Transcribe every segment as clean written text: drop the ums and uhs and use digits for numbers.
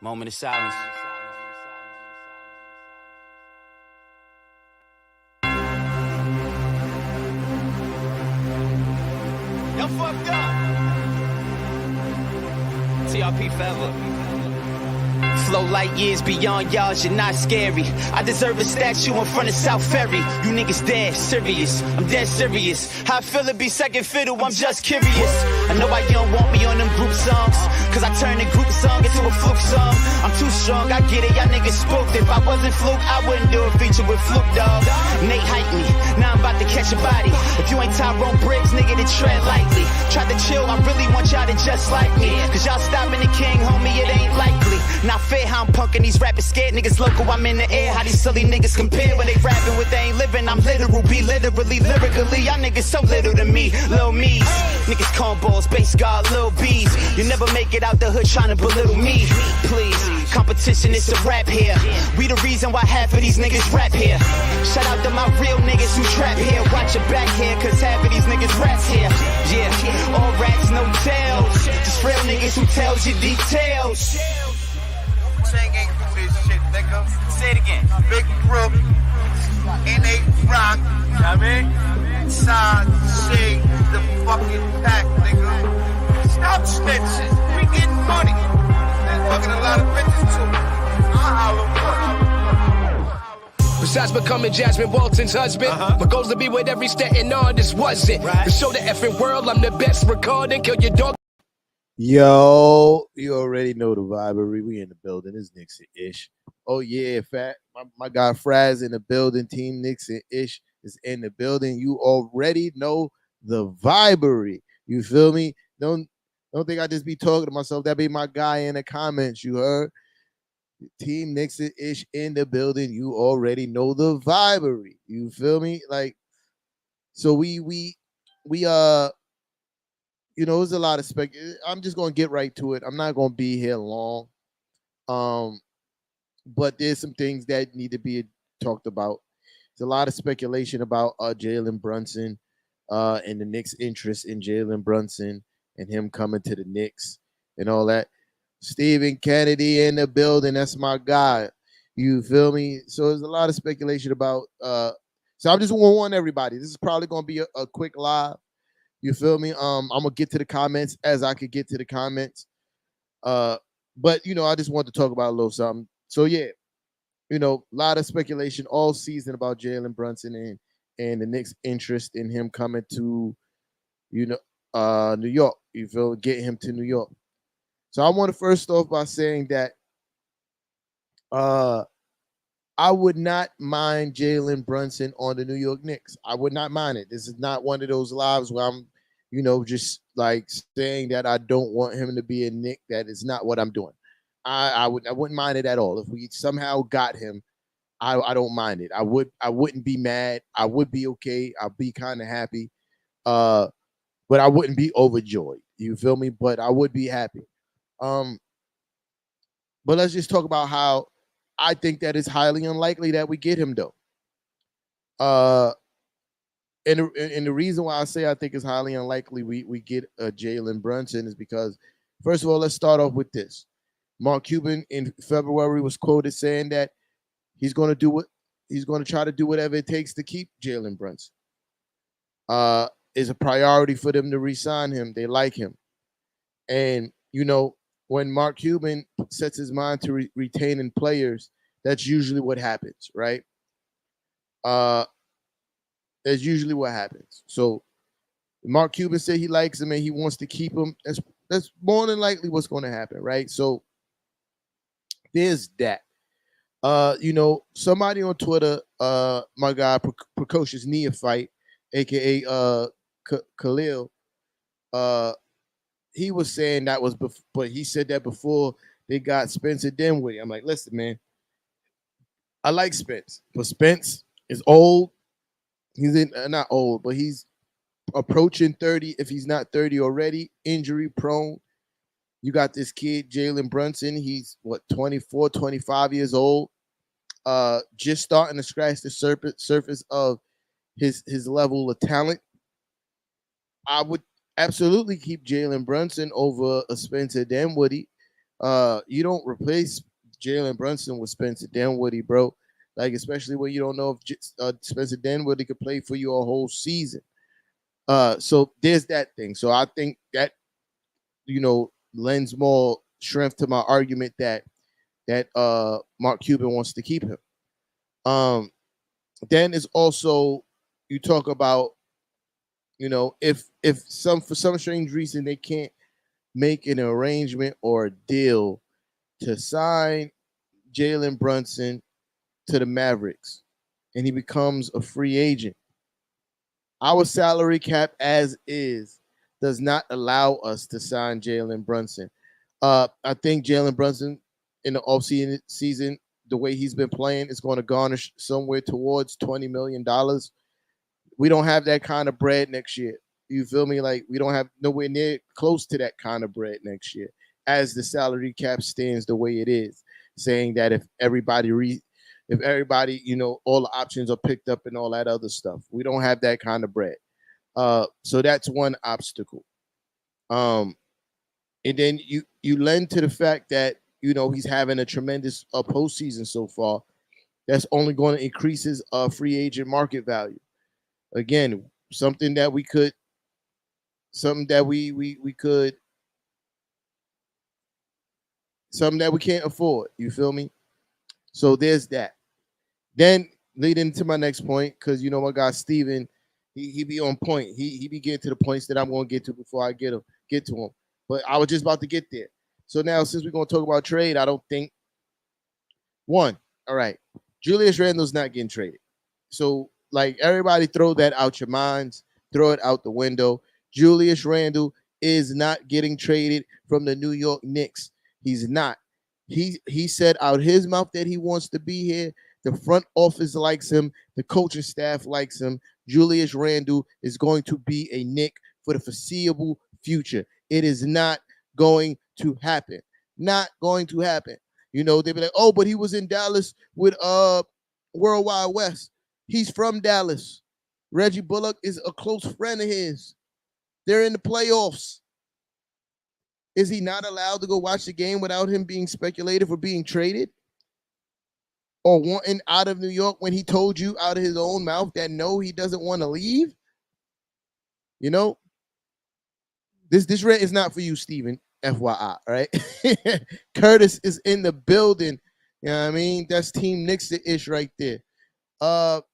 Moment of silence. Y'all fucked up. TRP forever. Flow light years beyond y'all, you're not scary. I deserve a statue in front of South Ferry. You niggas dead serious, I'm dead serious. How I feel to be second fiddle, I'm just curious. I know why you don't want me on them group songs, cause I turned a group song into a fluke song. I'm too strong, I get it, y'all niggas spooked. If I wasn't fluke, I wouldn't do a feature with Fluke, dog. Nate hyped me, now I'm about to catch a body. If you ain't Tyrone Briggs, nigga, then tread lightly. Try to chill, I really want y'all to just like me, cause y'all stopping the king, homie, it ain't likely. Not fair how I'm punking these rappers scared niggas local, I'm in the air. How these silly niggas compare when they rapping with they ain't living. I'm literal, be literally, lyrically. Y'all niggas so little to me, lil' me's. Niggas cornballs, base guard, lil' bees. You never make it out the hood trying to belittle me. Please, competition is a rap here. We the reason why half of these niggas rap here. Shout out to my real niggas who trap here. Watch your back here, cause half of these niggas rats here. Yeah, all rats, no tails. Just real niggas who tells you details. Chang ain't do this shit, nigga. Say it again. Big Brook, N.A. Rock, Side, Shade, the fucking pack, nigga. Stop snitching. We getting money. And fucking a lot of bitches too. I'll holler. Besides becoming Jasmine Walton's husband, my goal's to be with every Staten artist wasn't. To show the effing world I'm the best recording, kill your dog. Yo, you already know the vibery. We in the building. It's Knicks and Ish. Oh yeah, fat. My guy Fraz in the building. Team Knicks and Ish is in the building. You already know the vibery. You feel me? Don't think I just be talking to myself. That be my guy in the comments. You heard? Team Knicks and Ish in the building. You already know the vibery. You feel me? Like, so we you know, there's a lot of spec. I'm just gonna get right to it. I'm not gonna be here long. But there's some things that need to be talked about. There's a lot of speculation about Jalen Brunson, and the Knicks' interest in Jalen Brunson and him coming to the Knicks and all that. Stephen Kennedy in the building. That's my guy. You feel me? So there's a lot of speculation about. So I'm just gonna warn everybody. This is probably gonna be a quick live. You feel me? I'm gonna get to the comments as I could get to the comments. But you know, I just wanted to talk about a little something. So yeah, you know, a lot of speculation all season about Jalen Brunson and the Knicks' interest in him coming to, you know, New York. You feel, get him to New York. So I want to first off by saying that I would not mind Jalen Brunson on the New York Knicks. I would not mind it. This is not one of those lives where I'm, you know, just like saying that I don't want him to be a Knick. That is not what I'm doing. I wouldn't mind it at all. If we somehow got him, I don't mind it. I wouldn't be mad. I would be okay. I'll be kind of happy. But I wouldn't be overjoyed. You feel me? But I would be happy. But let's just talk about how I think that it's highly unlikely that we get him though. And the reason why I say I think it's highly unlikely we get a Jalen Brunson is because, first of all, let's start off with this. Mark Cuban in February was quoted saying that he's going to try to do whatever it takes to keep Jalen Brunson. It's a priority for them to re-sign him. They like him, and you know, when Mark Cuban sets his mind to retaining players, that's usually what happens, right? That's usually what happens. So Mark Cuban said he likes him and he wants to keep him. That's more than likely what's going to happen, right? So there's that. You know, somebody on Twitter, my guy, Precocious Neophyte, aka Khalil, he was saying that was before, but he said that before they got Spencer Dinwiddie. I'm like, listen, man, I like Spence, but Spence is old. He's not old, but he's approaching 30. If he's not 30 already, injury prone. You got this kid, Jalen Brunson. He's 24, 25 years old. Just starting to scratch the surface of his level of talent. I would absolutely keep Jalen Brunson over a Spencer Dinwiddie. You don't replace Jalen Brunson with Spencer Dinwiddie, bro. Like, especially when you don't know if Spencer Dinwiddie could play for you a whole season. So there's that thing. So I think that, lends more strength to my argument that Mark Cuban wants to keep him. Then is also, you talk about, if for some strange reason they can't make an arrangement or a deal to sign Jalen Brunson to the Mavericks and he becomes a free agent, our salary cap as is does not allow us to sign Jalen Brunson. I think Jalen Brunson in the offseason, the way he's been playing, is going to garnish somewhere towards $20 million. We don't have that kind of bread next year. You feel me? Like, we don't have nowhere near close to that kind of bread next year, as the salary cap stands the way it is, saying that if everybody, all the options are picked up and all that other stuff, we don't have that kind of bread. So that's one obstacle. And then you lend to the fact that he's having a tremendous postseason so far. That's only going to increase his free agent market value. Again, something that we can't afford. You feel me? So there's that. Then leading to my next point, because my guy Steven, he be on point. He be getting to the points that I'm going to get to before I get to him. But I was just about to get there. So now, since we're going to talk about trade, I don't think all right, Julius Randle's not getting traded. So, like, everybody throw that out your minds, throw it out the window. Julius Randle is not getting traded from the New York Knicks. He's not. He said out his mouth that he wants to be here. The front office likes him. The coaching staff likes him. Julius Randle is going to be a Knick for the foreseeable future. It is not going to happen. Not going to happen. They'd be like, oh, but he was in Dallas with Worldwide West. He's from Dallas. Reggie Bullock is a close friend of his. They're in the playoffs. Is he not allowed to go watch the game without him being speculated for being traded? Or wanting out of New York when he told you out of his own mouth that no, he doesn't want to leave? This rant is not for you, Steven, FYI, right? Curtis is in the building. You know what I mean? That's Team Knicks-ish right there. But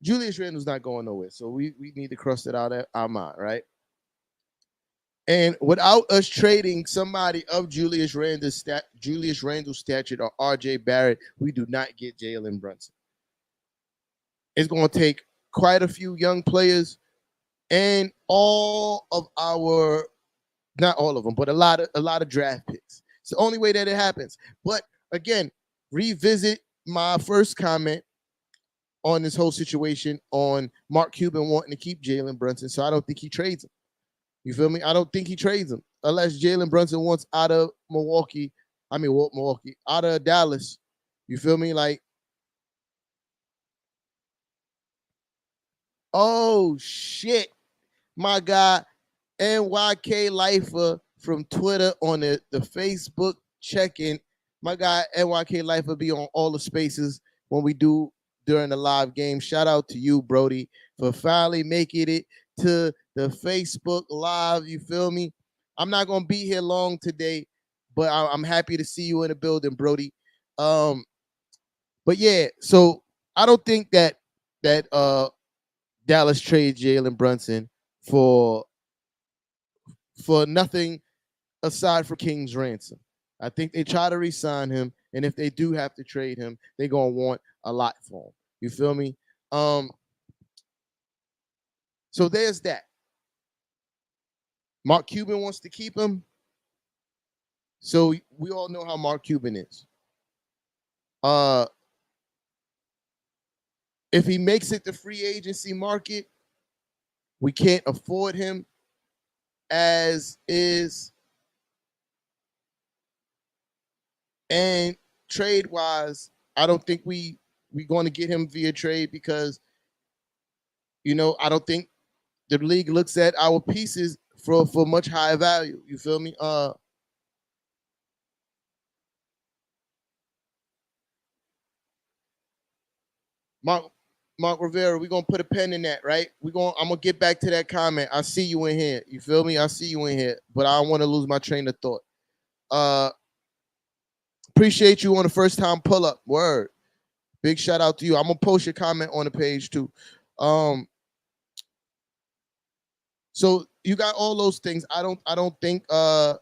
Julius Randle's not going nowhere. So we need to cross that out of our mind, right? And without us trading somebody of Julius Randle's stature or RJ Barrett, we do not get Jalen Brunson. It's going to take quite a few young players and all of our, not all of them, but a lot of draft picks. It's the only way that it happens. But again, revisit my first comment on this whole situation on Mark Cuban wanting to keep Jalen Brunson. So I don't think he trades him. You feel me? I don't think he trades him unless Jalen Brunson wants out of out of Dallas. You feel me? Like, oh shit, my guy NYK Lifer from Twitter on the Facebook check-in. My guy NYK Lifer be on all the spaces when we do during the live game. Shout out to you, Brody, for finally making it to the Facebook Live. You feel me? I'm not going to be here long today, but I'm happy to see you in the building, Brody. But yeah, so I don't think that Dallas trades Jalen Brunson for nothing aside from King's ransom. I think they try to re-sign him, and if they do have to trade him, they're going to want a lot for him. You feel me? So there's that. Mark Cuban wants to keep him. So we all know how Mark Cuban is. If he makes it the free agency market, we can't afford him as is. And trade-wise, I don't think we're going to get him via trade because, I don't think the league looks at our pieces for much higher value. You feel me? Mark Mark Rivera, we're gonna put a pen in that, right? I'm gonna get back to that comment. I see you in here. You feel me? I see you in here, but I don't want to lose my train of thought. Appreciate you on the first time pull up. Word. Big shout out to you. I'm gonna post your comment on the page too. So you got all those things. I don't think that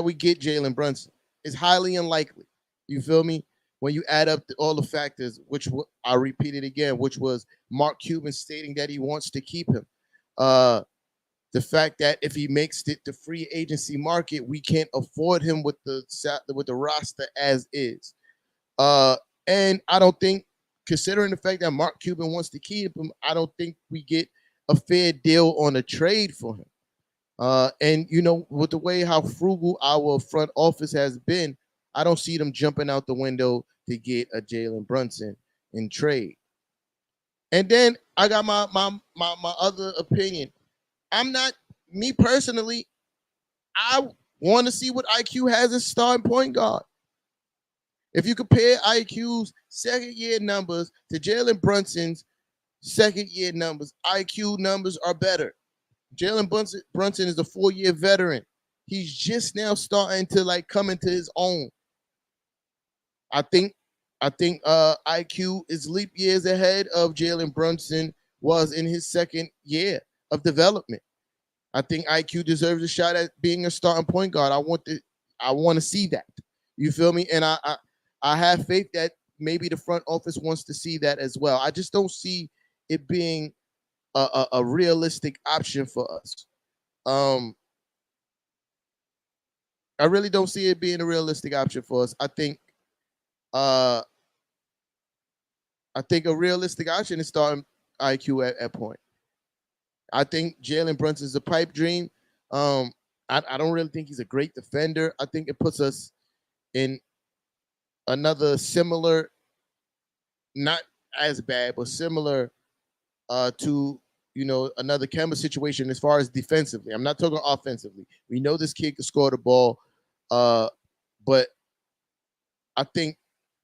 we get Jalen Brunson. It's highly unlikely. You feel me? When you add up all the factors, which I repeated again, which was Mark Cuban stating that he wants to keep him. The fact that if he makes it the free agency market, we can't afford him with the roster as is. And I don't think, considering the fact that Mark Cuban wants to keep him, I don't think we get a fair deal on a trade for him. And you know, with the way how frugal our front office has been, I don't see them jumping out the window to get a Jalen Brunson in trade. And then I got my other opinion. I'm not, me personally, I want to see what IQ has as starting point guard. If you compare IQ's second year numbers to Jalen Brunson's second year numbers, IQ numbers are better. Jalen Brunson is a 4-year veteran. He's just now starting to like come into his own. I think IQ is leap years ahead of Jalen Brunson was in his second year of development. I think IQ deserves a shot at being a starting point guard. I want to see that. You feel me? And I have faith that maybe the front office wants to see that as well. I just don't see it being a realistic option for us. I really don't see it being a realistic option for us. I think a realistic option is starting IQ at point. I think Jalen Brunson is a pipe dream. I don't really think he's a great defender. I think it puts us in another similar, not as bad, but similar to, you know, another Kemba situation as far as defensively. I'm not talking offensively. We know this kid can score the ball, but I think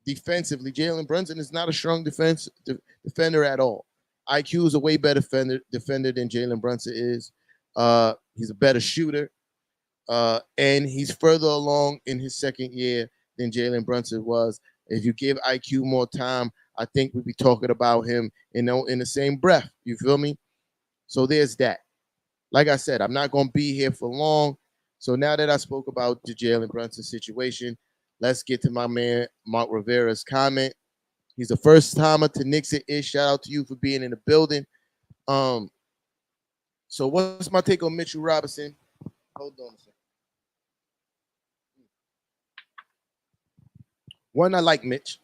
defensively, Jalen Brunson is not a strong defender at all. IQ is a way better defender than Jalen Brunson is. He's a better shooter, and he's further along in his second year than Jalen Brunson was. If you give IQ more time, I think we'd be talking about him in the same breath. You feel me? So there's that. Like I said, I'm not going to be here for long. So now that I spoke about the Jalen Brunson situation, let's get to my man Mark Rivera's comment. He's a first timer to Knicks It Is. Shout out to you for being in the building. So what's my take on Mitchell Robinson? Hold on a second. One, I like Mitch.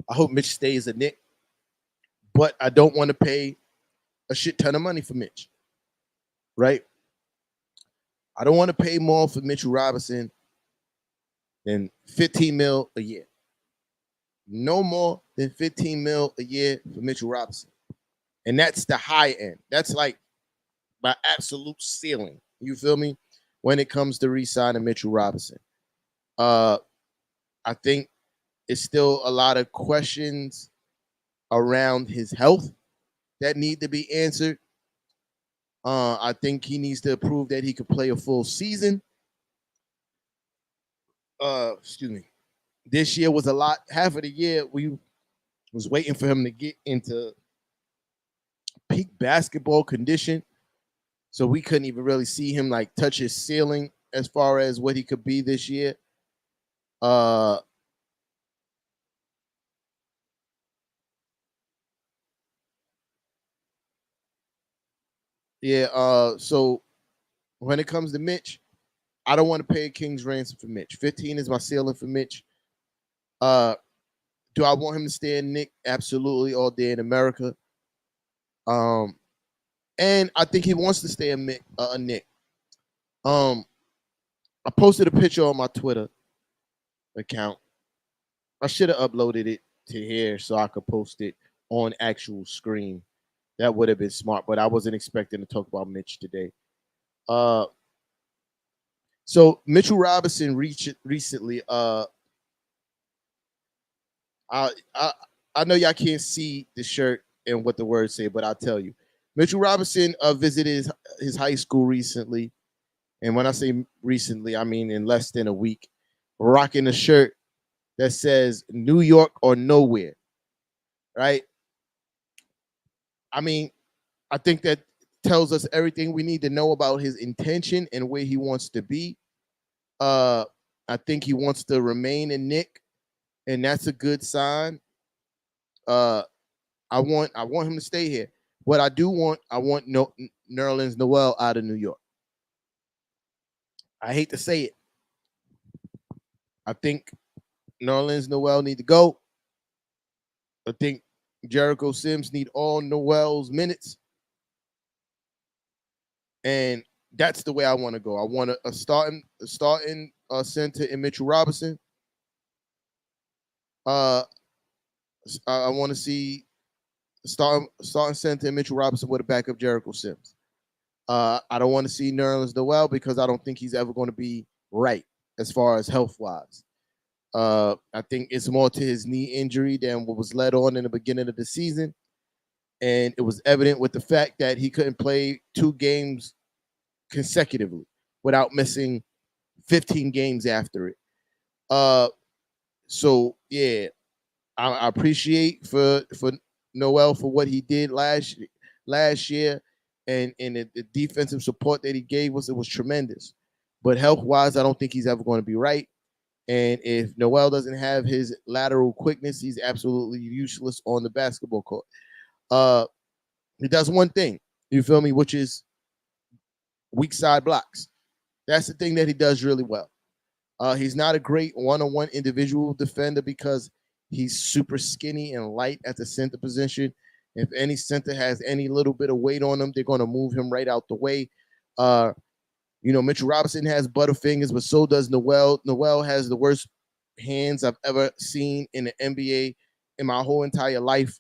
I hope Mitch stays a Knick, but I don't want to pay a shit ton of money for Mitch, right? I don't want to pay more for Mitchell Robinson than 15 mil a year. No more than 15 mil a year for Mitchell Robinson. And that's the high end. That's like my absolute ceiling. You feel me? When it comes to re-signing Mitchell Robinson. I think it's still a lot of questions around his health that need to be answered. I think he needs to prove that he could play a full season. Excuse me. This year was a lot. Half of the year we was waiting for him to get into peak basketball condition. So we couldn't even really see him like touch his ceiling as far as what he could be this year. So when it comes to Mitch, I don't want to pay a king's ransom for Mitch. 15 is my ceiling for Mitch. Do I want him to stay in Knick? Absolutely, all day in America. And I think he wants to stay a Knick. I posted a picture on my Twitter account. I should have uploaded it to here so I could post it on actual screen. That would have been smart, but I wasn't expecting to talk about Mitch today. Uh, so Mitchell Robinson recently. I, I I know y'all can't see the shirt and what the words say, but I'll tell you. Mitchell Robinson visited his high school recently, and when I say recently, I mean in less than a week. Rocking a shirt that says "New York or Nowhere." Right? I mean, I think that tells us everything we need to know about his intention and where he wants to be. Uh, I think he wants to remain in Nick, and that's a good sign. Uh, I want him to stay here. What I want Nerlens Noel out of New York. I hate to say it. I think Nerlens Noel need to go. I think Jericho Sims need all Noel's minutes, and that's the way I want to go. I want a starting center in Mitchell Robinson. Uh, I want to see starting center in Mitchell Robinson with a backup Jericho Sims. I don't want to see Nerlens Noel because I don't think he's ever going to be right as far as health wise. I think it's more to his knee injury than what was led on in the beginning of the season. And it was evident with the fact that he couldn't play 2 games consecutively without missing 15 games after it. Uh, so yeah, I appreciate for Noel for what he did last year, and the defensive support that he gave us, it was tremendous. But health wise, I don't think he's ever going to be right. And if Noel doesn't have his lateral quickness, he's absolutely useless on the basketball court. Uh, he does one thing, you feel me, which is weak side blocks. That's the thing that he does really well. He's not a great one-on-one individual defender because he's super skinny and light at the center position. If any center has any little bit of weight on him, they're going to move him right out the way. Uh, Mitchell Robinson has butterfingers, but so does Noel. Noel has the worst hands I've ever seen in the NBA in my whole entire life.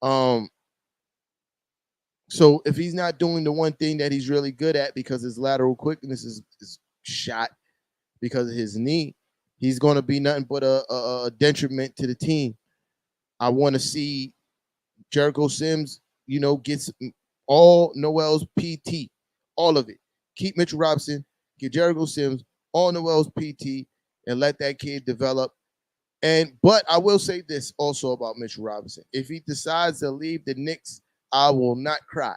Um, so if he's not doing the one thing that he's really good at because his lateral quickness is shot because of his knee, he's going to be nothing but a detriment to the team. I want to see Jericho Sims, gets all Noel's PT, all of it. Keep Mitchell Robinson, get Jericho Sims, all Noel's PT, and let that kid develop. But I will say this also about Mitchell Robinson. If he decides to leave the Knicks, I will not cry.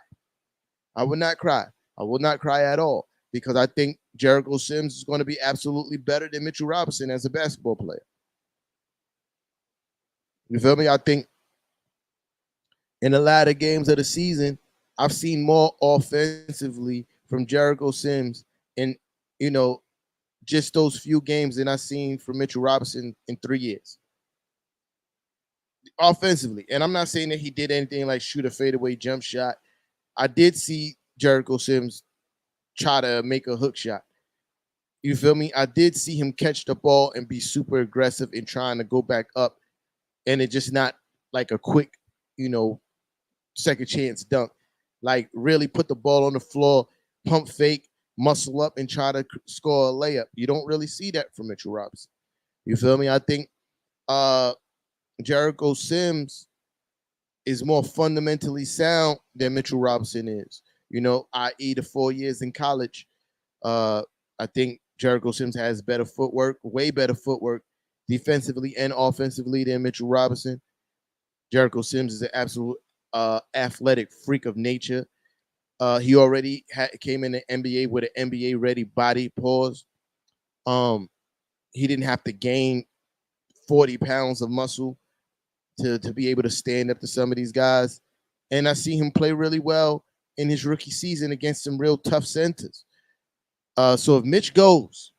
I will not cry. I will not cry at all because I think Jericho Sims is going to be absolutely better than Mitchell Robinson as a basketball player. You feel me? I think in the latter games of the season, I've seen more offensively from Jericho Sims in, you know, just those few games than I've seen from Mitchell Robinson in 3 years. Offensively. And I'm not saying that he did anything like shoot a fadeaway jump shot. I did see Jericho Sims try to make a hook shot. You feel me? I did see him catch the ball and be super aggressive in trying to go back up, and it just not like a quick, second chance dunk. Like really put the ball on the floor, pump fake, muscle up, and try to score a layup. You don't really see that from Mitchell Robinson. You feel me? I think Jericho Sims is more fundamentally sound than Mitchell Robinson is. I.e. the 4 years in college. I think Jericho Sims has better footwork, way better footwork, defensively and offensively than Mitchell Robinson. Jericho Sims is an absolute athletic freak of nature. He already came in the NBA with an NBA ready body. Pause. He didn't have to gain 40 pounds of muscle to be able to stand up to some of these guys. And I see him play really well in his rookie season against some real tough centers. So if Mitch goes,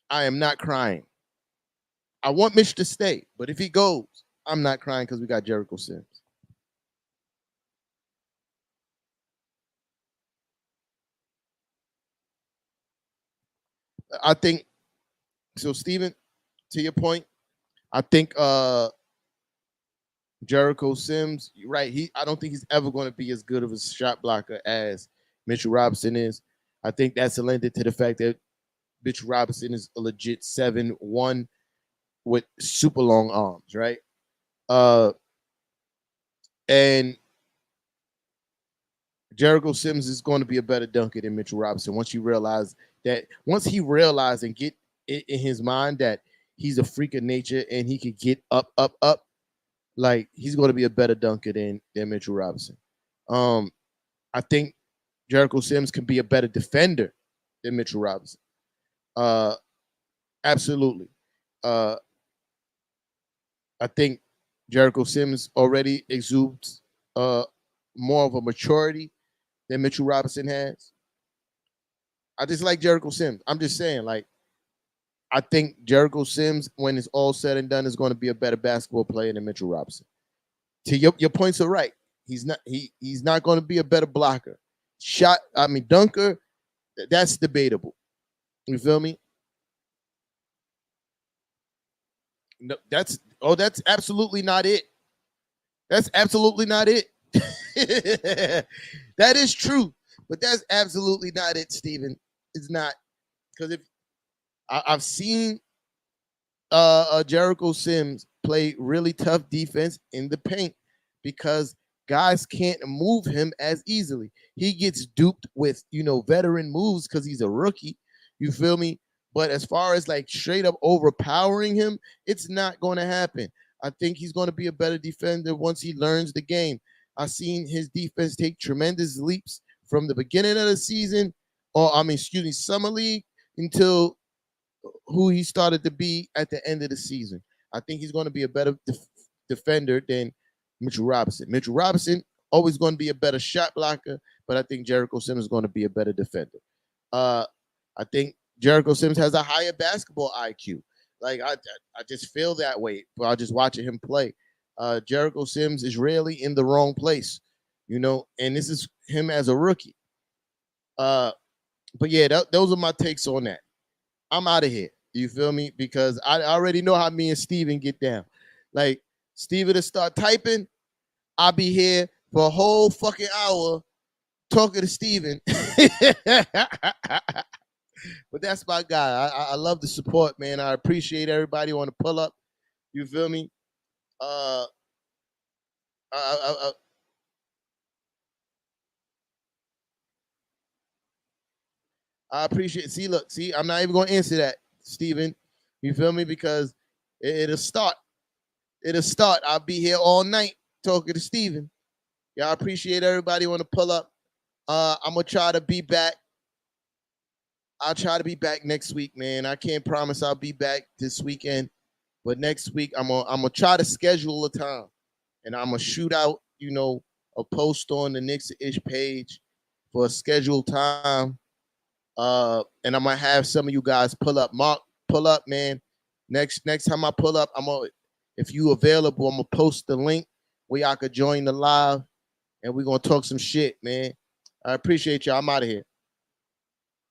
I am not crying. I want Mitch to stay, but if he goes, I'm not crying because we got Jericho Sims. I think so, Steven, to your point, I think Jericho Sims, you're right. I don't think he's ever going to be as good of a shot blocker as Mitchell Robinson is. I think that's lended to the fact that Mitchell Robinson is a legit 7'1" with super long arms, right? And Jericho Sims is going to be a better dunker than Mitchell Robinson once he realized and get it in his mind that he's a freak of nature and he could get up, up, up. Like he's going to be a better dunker than Mitchell Robinson. I think Jericho Sims can be a better defender than Mitchell Robinson. Absolutely. I think Jericho Sims already exudes more of a maturity than Mitchell Robinson has. I just like Jericho Sims. I'm just saying, like, I think Jericho Sims, when it's all said and done, is going to be a better basketball player than Mitchell Robinson. To your points are right. He's not going to be a better blocker. Dunker, that's debatable. You feel me? No, that's absolutely not it. That's absolutely not it. That is true, but that's absolutely not it, Steven. It's not, because if I've seen Jericho Sims play really tough defense in the paint because guys can't move him as easily. He gets duped with veteran moves because he's a rookie. You feel me? But as far as like straight up overpowering him, it's not going to happen. I think he's going to be a better defender once he learns the game. I've seen his defense take tremendous leaps from the beginning of the season, summer league, until who he started to be at the end of the season. I think he's going to be a better defender than Mitchell Robinson. Mitchell Robinson always going to be a better shot blocker, but I think Jericho Sims is going to be a better defender. I think Jericho Sims has a higher basketball IQ. Like I just feel that way while just watching him play. Jericho Sims is rarely in the wrong place, and this is him as a rookie. But yeah, those are my takes on that. I'm out of here. You feel me? Because I already know how me and Steven get down. Like, Steven to start typing, I'll be here for a whole fucking hour talking to Steven. But that's my guy. I love the support, man. I appreciate everybody on the pull up. You feel me? I appreciate it. See, I'm not even going to answer that, Steven. You feel me? Because it'll start. It'll start. I'll be here all night talking to Steven. Yeah, I appreciate everybody on the pull up. I'm going to try to be back. I'll try to be back next week, man. I can't promise I'll be back this weekend, but next week I'm gonna try to schedule a time, and I'm gonna shoot out, a post on the Knicks-ish page for a scheduled time. And I'm gonna have some of you guys pull up. Mark, pull up, man. Next time I pull up, if you available, I'm gonna post the link where y'all could join the live, and we're gonna talk some shit, man. I appreciate y'all. I'm out of here.